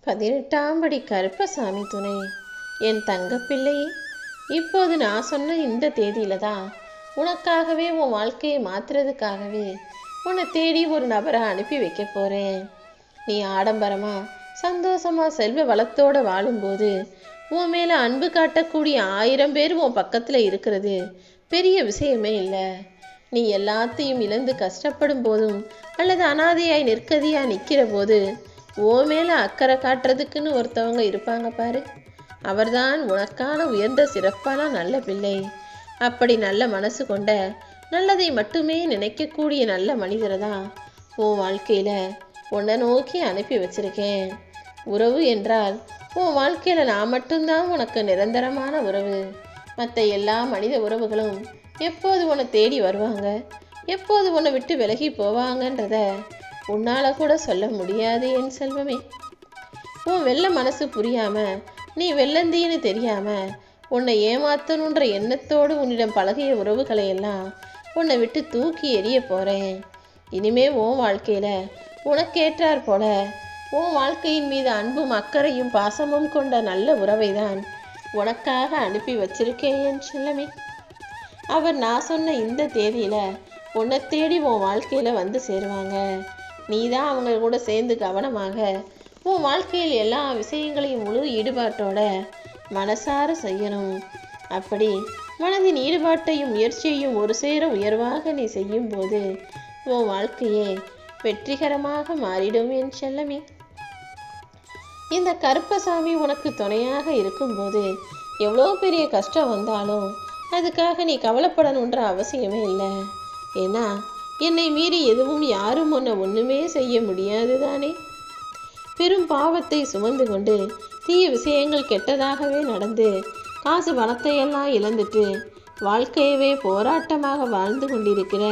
18ஆம் படி கருப்பசாமி துணை. என் தங்கப்பிள்ளையே, இப்போது நான் சொன்ன இந்த தேதியில தான் உனக்காகவே உன் வாழ்க்கையை மாற்றுறதுக்காகவே உன்னை தேடி ஒரு நபரை அனுப்பி வைக்க போகிறேன். நீ ஆடம்பரமாக சந்தோஷமாக செல்வ வளத்தோடு வாழும்போது உன் மேலே அன்பு காட்டக்கூடிய 1000 பேர் உன் பக்கத்தில் இருக்கிறது பெரிய விஷயமே இல்லை. நீ எல்லாத்தையும் இழந்து கஷ்டப்படும் போதும் அல்லது அனாதையாய் நிற்கதியாக நிற்கிற போது ஓ மேலே அக்கறை காட்டுறதுக்குன்னு ஒருத்தவங்க இருப்பாங்க பாரு. அவர்தான் உனக்கான உயர்ந்த சிறப்பான நல்ல பிள்ளை. அப்படி நல்ல மனசு கொண்ட நல்லதை மட்டுமே நினைக்கக்கூடிய நல்ல மனிதரை தான் உன் வாழ்க்கையில் உன்னை நோக்கி அனுப்பி வச்சிருக்கேன். உறவு என்றால் உன் வாழ்க்கையில் நான் மட்டும்தான் உனக்கு நிரந்தரமான உறவு. மற்ற எல்லா மனித உறவுகளும் எப்போது உன்னை தேடி வருவாங்க, எப்போது உன்னை விட்டு விலகி போவாங்கன்றத உன்னால் கூட சொல்ல முடியாது என் செல்வமே. உன் வெள்ள மனசு புரியாமல், நீ வெள்ளந்தின்னு தெரியாமல், உன்னை ஏமாத்தணுன்ற எண்ணத்தோடு உன்னிடம் பழகிய உறவுகளை எல்லாம் உன்னை விட்டு தூக்கி எறிய போகிறேன். இனிமே உன் வாழ்க்கையில் உனக்கேற்றார் போல உன் வாழ்க்கையின் மீது அன்பும் அக்கறையும் பாசமும் கொண்ட நல்ல உறவை தான் உனக்காக அனுப்பி வச்சிருக்கேன் என் செல்லமே. அவர் நான் சொன்ன இந்த தேதியில் உன்னை தேடி உன் வாழ்க்கையில் வந்து சேருவாங்க. நீ தான் அவங்க கூட சேர்ந்து கவனமாக உன் வாழ்க்கையில் எல்லா விஷயங்களையும் முழு ஈடுபாட்டோட மனசார செய்யணும். அப்படி மனதின் ஈடுபாட்டையும் முயற்சியையும் ஒரு சேர உயர்வாக நீ செய்யும்போது உன் வாழ்க்கையே வெற்றிகரமாக மாறிடும் என் செல்லமே. இந்த கருப்பசாமி உனக்கு துணையாக இருக்கும்போது எவ்வளோ பெரிய கஷ்டம் வந்தாலும் அதுக்காக நீ கவலைப்படணுன்ற அவசியமே இல்லை. ஏன்னா என்னை மீறி எதுவும் யாரும் உன்னை ஒன்றுமே செய்ய முடியாது தானே. பெரும் பாவத்தை சுமந்து கொண்டு தீய விஷயங்கள் கெட்டதாகவே நடந்து காசு பணத்தையெல்லாம் இழந்துட்டு வாழ்க்கையவே போராட்டமாக வாழ்ந்து கொண்டிருக்கிற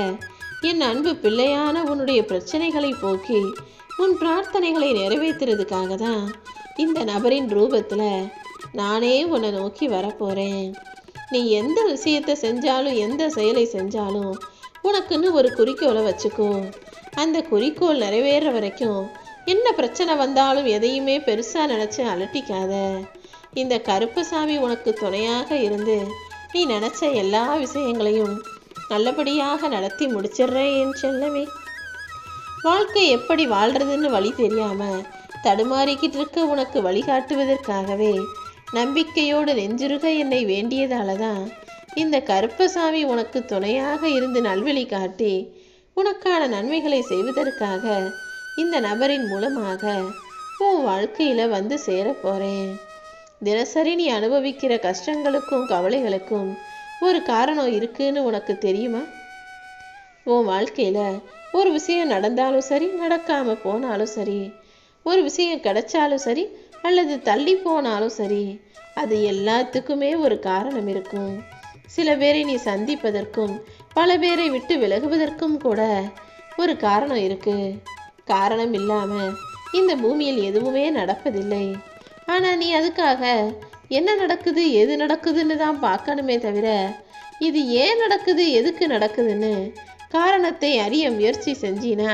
என் அன்பு பிள்ளையான உன்னுடைய பிரச்சனைகளை போக்கி உன் பிரார்த்தனைகளை நிறைவேற்றுறதுக்காக தான் இந்த நபரின் ரூபத்தில் நானே உன்னை நோக்கி வரப்போகிறேன். நீ எந்த விஷயத்தை செஞ்சாலும் எந்த செயலை செஞ்சாலும் உனக்குன்னு ஒரு குறிக்கோளை வச்சுக்கோ. அந்த குறிக்கோள் நிறைவேற வரைக்கும் என்ன பிரச்சனை வந்தாலும் எதையுமே பெருசாக நினச்சி அலட்டிக்காத. இந்த கருப்பசாமி உனக்கு துணையாக இருந்து நீ நினச்ச எல்லா விஷயங்களையும் நல்லபடியாக நடத்தி முடிச்சிடுறேன் என் செல்லமே. வாழ்க்கை எப்படி வாழ்கிறதுன்னு வழி தெரியாமல் தடுமாறிக்கிட்டு இருக்க உனக்கு வழிகாட்டுவதற்காகவே நம்பிக்கையோடு நெஞ்சுருக என்னை வேண்டியதால தான் இந்த கருப்பசாமி உனக்கு துணையாக இருந்து நல்வழி காட்டி உனக்கான நன்மைகளை செய்வதற்காக இந்த நபரின் மூலமாக உன் வாழ்க்கையில் வந்து சேர போகிறேன். தினசரி நீ அனுபவிக்கிற கஷ்டங்களுக்கும் கவலைகளுக்கும் ஒரு காரணம் இருக்குன்னு உனக்கு தெரியுமா? உன் வாழ்க்கையில் ஒரு விஷயம் நடந்தாலும் சரி, நடக்காமல் போனாலும் சரி, ஒரு விஷயம் கிடைச்சாலும் சரி அல்லது தள்ளி போனாலும் சரி, அது எல்லாத்துக்குமே ஒரு காரணம் இருக்கும். சில பேரை நீ சந்திப்பதற்கும் பல பேரை விட்டு விலகுவதற்கும் கூட ஒரு காரணம் இருக்கு. காரணம் இல்லாமல் இந்த பூமியில் எதுவுமே நடப்பதில்லை. ஆனால் நீ அதுக்காக என்ன நடக்குது எது நடக்குதுன்னு தான் பார்க்கணுமே தவிர இது ஏன் நடக்குது எதுக்கு நடக்குதுன்னு காரணத்தை அறிய முயற்சி செஞ்சினா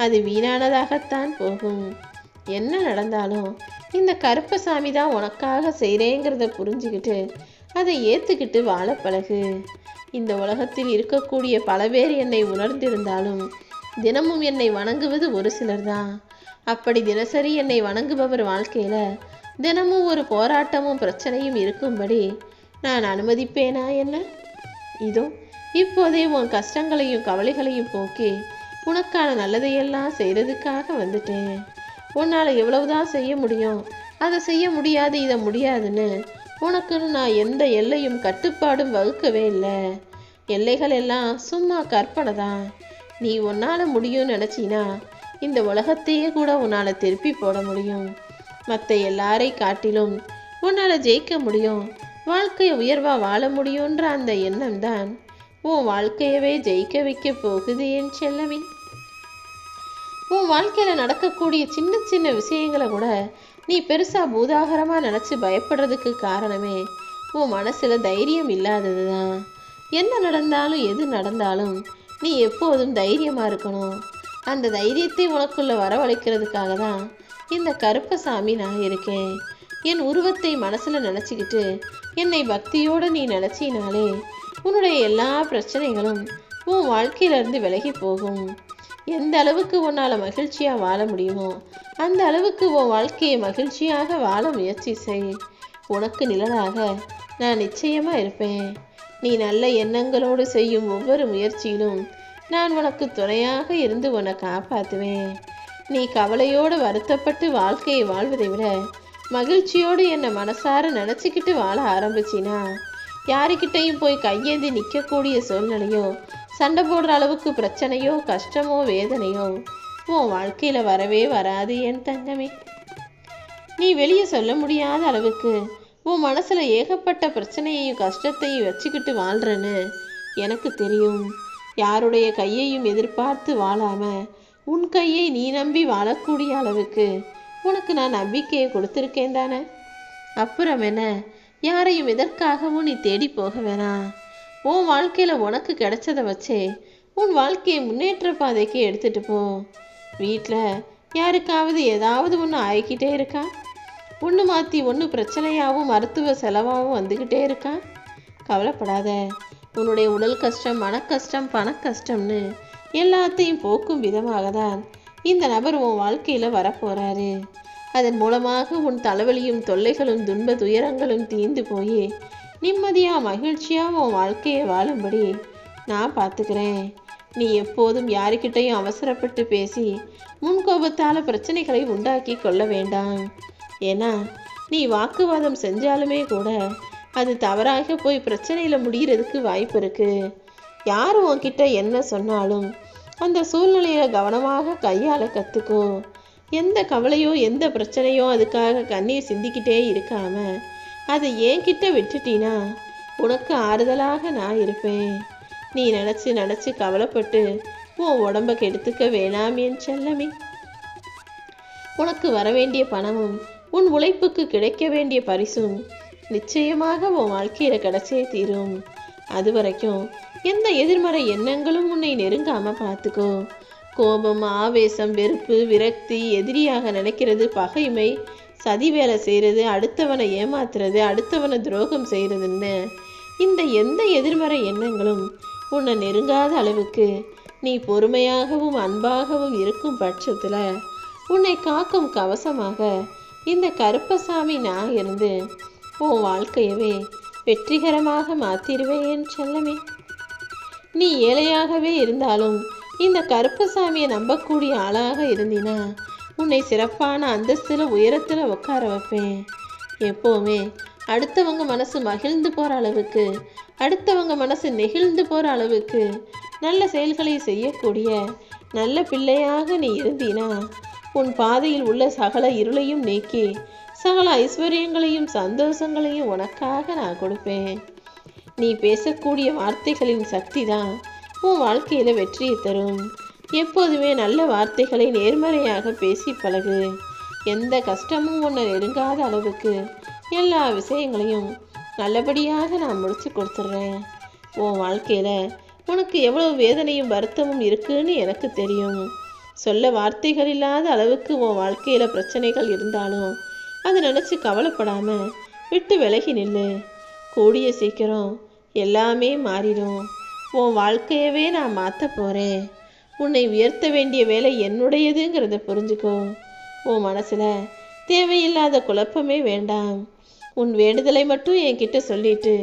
அது வீணானதாகத்தான் போகும். என்ன நடந்தாலும் இந்த கருப்பசாமி தான் உனக்காக செய்கிறேங்கிறத புரிஞ்சுக்கிட்டு அதை ஏற்றுக்கிட்டு வாழ பழகு. இந்த உலகத்தில் இருக்கக்கூடிய பல பேர் என்னை உணர்ந்திருந்தாலும் தினமும் என்னை வணங்குவது ஒரு சிலர் தான். அப்படி தினசரி என்னை வணங்குபவர் வாழ்க்கையில் தினமும் ஒரு போராட்டமும் பிரச்சனையும் இருக்கும்படி நான் அனுமதிப்பேனா என்ன? இதோ இப்போதே உன் கஷ்டங்களையும் கவலைகளையும் போக்கி உனக்கான நல்லதையெல்லாம் செய்கிறதுக்காக வந்துட்டேன். உன்னால் எவ்வளவுதான் செய்ய முடியும், அதை செய்ய முடியாது, இதை முடியாதுன்னு உனக்குன்னு நான் எந்த எல்லையும் கட்டுப்பாடும் வகுக்கவே இல்லை. எல்லைகள் எல்லாம் சும்மா கற்பனை தான். நீ உன்னால் முடியும்னு நினச்சினா இந்த உலகத்தையே கூட உன்னால் திருப்பி போட முடியும். மற்ற எல்லாரை காட்டிலும் உன்னால் ஜெயிக்க முடியும், வாழ்க்கையை உயர்வாக வாழ முடியுன்ற அந்த எண்ணம் தான் உன் வாழ்க்கையவே ஜெயிக்க வைக்க போகுது என் செல்லமே. உன் வாழ்க்கையில் நடக்கக்கூடிய சின்ன சின்ன விஷயங்களை கூட நீ பெருசாக பூதாகரமாக நினச்சி பயப்படுறதுக்கு காரணமே உன் மனசில் தைரியம் இல்லாதது தான். என்ன நடந்தாலும் எது நடந்தாலும் நீ எப்போதும் தைரியமாக இருக்கணும். அந்த தைரியத்தை உனக்குள்ளே வரவழைக்கிறதுக்காக தான் இந்த கருப்பசாமி நான் இருக்கேன். என் உருவத்தை மனசுல நினைச்சுக்கிட்டு என்னை பக்தியோட நீ நினைச்சினாலே உன்னுடைய எல்லா பிரச்சனைகளும் உன் வாழ்க்கையிலிருந்து விலகி போகும். எந்த அளவுக்கு உன்னால் மகிழ்ச்சியாக வாழ முடியுமோ அந்த அளவுக்கு உன் வாழ்க்கையை மகிழ்ச்சியாக வாழ முயற்சி செய். உனக்கு நிழலாக நான் நிச்சயமாக இருப்பேன். நீ நல்ல எண்ணங்களோடு செய்யும் ஒவ்வொரு முயற்சியிலும் நான் உனக்கு துணையாக இருந்து உன்னை காப்பாற்றுவேன். நீ கவலையோடு வருத்தப்பட்டு வாழ்க்கையை வாழ்வதை விட மகிழ்ச்சியோடு என்னை மனசார நினச்சிக்கிட்டு வாழ ஆரம்பிச்சினா யாருக்கிட்டையும் போய் கையேந்தி நிற்கக்கூடிய சூழ்நிலையோ சண்டை போடுற அளவுக்கு பிரச்சனையோ கஷ்டமோ வேதனையோ உன் வாழ்க்கையில் வரவே வராது என் தங்கமே. நீ வெளியே சொல்ல முடியாத அளவுக்கு உன் மனசில் ஏகப்பட்ட பிரச்சனையையும் கஷ்டத்தையும் வச்சுக்கிட்டு வாழ்கிறேன்னு எனக்கு தெரியும். யாருடைய கையையும் எதிர்பார்த்து வாழாம உன் கையை நீ நம்பி வாழக்கூடிய அளவுக்கு உனக்கு நான் நம்பிக்கையை கொடுத்துருக்கேன் தானே. அப்புறம் என்ன, யாரையும் எதற்காகவும் நீ தேடி போக வேணாம். உன் வாழ்க்கையில் உனக்கு கிடைச்சதை வச்சே உன் வாழ்க்கையை முன்னேற்ற பாதைக்கு எடுத்துகிட்டு போ. வீட்டில் யாருக்காவது ஏதாவது ஒன்று ஆகிக்கிட்டே இருக்கா? ஒன்று மாற்றி ஒன்று பிரச்சனையாகவும் மருத்துவ செலவாகவும் வந்துக்கிட்டே இருக்கா? கவலைப்படாத. உன்னுடைய உடல் கஷ்டம், மனக்கஷ்டம், பணக்கஷ்டம்னு எல்லாத்தையும் போக்கும் விதமாக தான் இந்த நபர் உன் வாழ்க்கையில் வரப்போகிறாரு. அதன் மூலமாக உன் தலைவலியும் தொல்லைகளும் துன்ப துயரங்களும் தீர்ந்து போய் நிம்மதியாக மகிழ்ச்சியாக உன் வாழ்க்கையை வாழும்படி நான் பார்த்துக்கிறேன். நீ எப்போதும் யாருக்கிட்டையும் அவசரப்பட்டு பேசி முன்கோபத்தால் பிரச்சனைகளை உண்டாக்கி கொள்ள வேண்டாம். ஏன்னா நீ வாக்குவாதம் செஞ்சாலுமே கூட அது தவறாக போய் பிரச்சனையில் முடிகிறதுக்கு வாய்ப்பு இருக்குது. யார் உன்கிட்ட என்ன சொன்னாலும் அந்த சூழ்நிலையில் கவனமாக கையாள கற்றுக்கோ. எந்த கவலையோ எந்த பிரச்சனையோ அதுக்காக கண்ணீர் சிந்திக்கிட்டே இருக்காம அதை என்கிட்ட விட்டுட்டினா உனக்கு ஆறுதலாக நான் இருப்பேன். நீ நினச்சி கவலைப்பட்டு உன் உடம்பை கெடுத்துக்க வேணாம் என் செல்லமே. உனக்கு வர வேண்டிய பணமும் உன் உழைப்புக்கு கிடைக்க வேண்டிய பரிசும் நிச்சயமாக உன் வாழ்க்கையில் கிடைச்சே தீரும். அது வரைக்கும் எந்த எதிர்மறை எண்ணங்களும் உன்னை நெருங்காம பார்த்துக்கோ. கோபம், ஆவேசம், வெறுப்பு, விரக்தி, எதிரியாக நினைக்கிறது, பகைமை, சதி வேலை செய்கிறது, அடுத்தவனை ஏமாத்துறது, அடுத்தவனை துரோகம் செய்கிறதுன்னு இந்த எந்த எதிர்மறை எண்ணங்களும் உன்னை நெருங்காத அளவுக்கு நீ பொறுமையாகவும் அன்பாகவும் இருக்கும் பட்சத்தில் உன்னை காக்கும் கவசமாக இந்த கருப்பசாமி நான் இருந்து உன் வாழ்க்கையவே வெற்றிகரமாக மாற்றிடுவேன் செல்லமே. நீ ஏழையாகவே இருந்தாலும் இந்த கருப்பசாமியை நம்பக்கூடிய ஆளாக இருந்தினா உன்னை சிறப்பான அந்தஸ்தில் உயரத்தில் உட்கார வைப்பேன். எப்போவுமே அடுத்தவங்க மனசு மகிழ்ந்து போகிற அளவுக்கு, அடுத்தவங்க மனசு நெகிழ்ந்து போகிற அளவுக்கு நல்ல செயல்களை செய்யக்கூடிய நல்ல பிள்ளையாக நீ இருந்தினா உன் பாதையில் உள்ள சகல இருளையும் நீக்கி சகல ஐஸ்வர்யங்களையும் சந்தோஷங்களையும் உனக்காக நான் கொடுப்பேன். நீ பேசக்கூடிய வார்த்தைகளின் சக்தி தான் உன் வாழ்க்கையில் வெற்றியை தரும். எப்போதுமே நல்ல வார்த்தைகளை நேர்மறையாக பேசி பழகு. எந்த கஷ்டமும் உன்னை நெருங்காத அளவுக்கு எல்லா விஷயங்களையும் நல்லபடியாக நான் முடிச்சு கொடுத்துட்றேன். உன் வாழ்க்கையில் உனக்கு எவ்வளோ வேதனையும் வருத்தமும் இருக்குன்னு எனக்கு தெரியும். சொல்ல வார்த்தைகள் இல்லாத அளவுக்கு உன் வாழ்க்கையில் பிரச்சனைகள் இருந்தாலும் அதை நினச்சி கவலைப்படாமல் விட்டு விலகி நில்லு. கூடிய சீக்கிரம் எல்லாமே மாறிடும். உன் வாழ்க்கையவே நான் மாற்ற போகிறேன். உன்னை உயர்த்த வேண்டிய வேலை என்னுடையதுங்கிறத புரிஞ்சுக்கோ. உன் மனசில் தேவையில்லாத குழப்பமே வேண்டாம். உன் வேண்டுதலை மட்டும் என்கிட்ட சொல்லிட்டு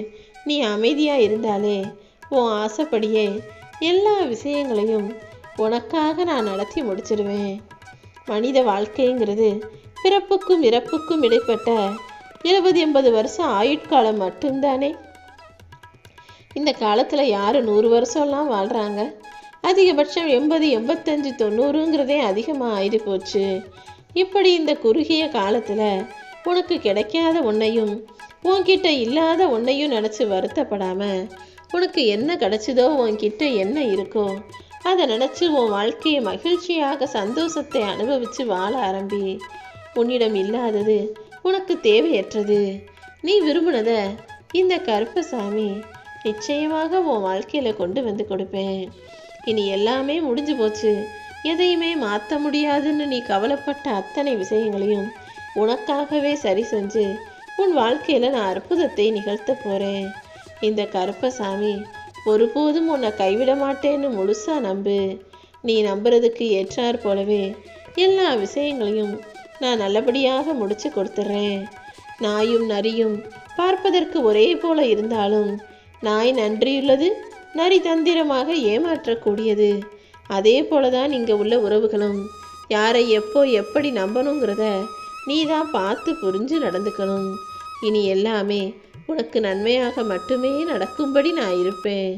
நீ அமைதியாக இருந்தாலே உன் ஆசைப்படியே எல்லா விஷயங்களையும் உனக்காக நான் நடத்தி முடிச்சிடுவேன். மனித வாழ்க்கைங்கிறது பிறப்புக்கும் இறப்புக்கும் இடைப்பட்ட 70-80 வருஷம் ஆயுட்காலம் மட்டும்தானே. இந்த காலத்தில் யார் 100 வருஷம்லாம் வாழ்கிறாங்க? அதிகபட்சம் 80, 85, 90ங்கிறதே அதிகமாக ஆயிடு போச்சு. இப்படி இந்த குறுகிய காலத்தில் உனக்கு கிடைக்காத ஒன்றையும் உன்கிட்ட இல்லாத ஒன்றையும் நினச்சி வருத்தப்படாமல் உனக்கு என்ன கிடைச்சதோ உன்கிட்ட என்ன இருக்கோ அதை நினச்சி உன் வாழ்க்கையை மகிழ்ச்சியாக சந்தோஷத்தை அனுபவித்து வாழ ஆரம்பி. உன்னிடம் இல்லாதது உனக்கு தேவையற்றது. நீ விரும்பினதை இந்த கருப்பசாமி நிச்சயமாக உன் வாழ்க்கையில் கொண்டு வந்து கொடுப்பேன். இனி எல்லாமே முடிஞ்சு போச்சு. எதையுமே மாற்ற முடியாதுன்னு நீ கவலைப்பட்ட அத்தனை விஷயங்களையும் உனக்காகவே சரி செஞ்சு உன் வாழ்க்கையில் நான் அற்புதத்தை நிகழ்த்த போகிறேன். இந்த கருப்பசாமி ஒருபோதும் உன்னை கைவிட மாட்டேன்னு முழுசா நம்பு. நீ நம்புறதுக்கு ஏற்றார் போலவே எல்லா விஷயங்களையும் நான் நல்லபடியாக முடிச்சு கொடுத்துட்றேன். நாயும் நரியும் பார்ப்பதற்கு ஒரே போல இருந்தாலும் நாய் நன்றியுள்ளது, நரி தந்திரமாக ஏமாற்றக்கூடியது. அதே போலதான் இங்கே உள்ள உறவுகளும் யாரை எப்போ எப்படி நம்பணுங்கிறத நீ தான் பார்த்து புரிஞ்சு நடந்துக்கணும். இனி எல்லாமே உனக்கு நன்மையாக மட்டுமே நடக்கும்படி நான் இருப்பேன்.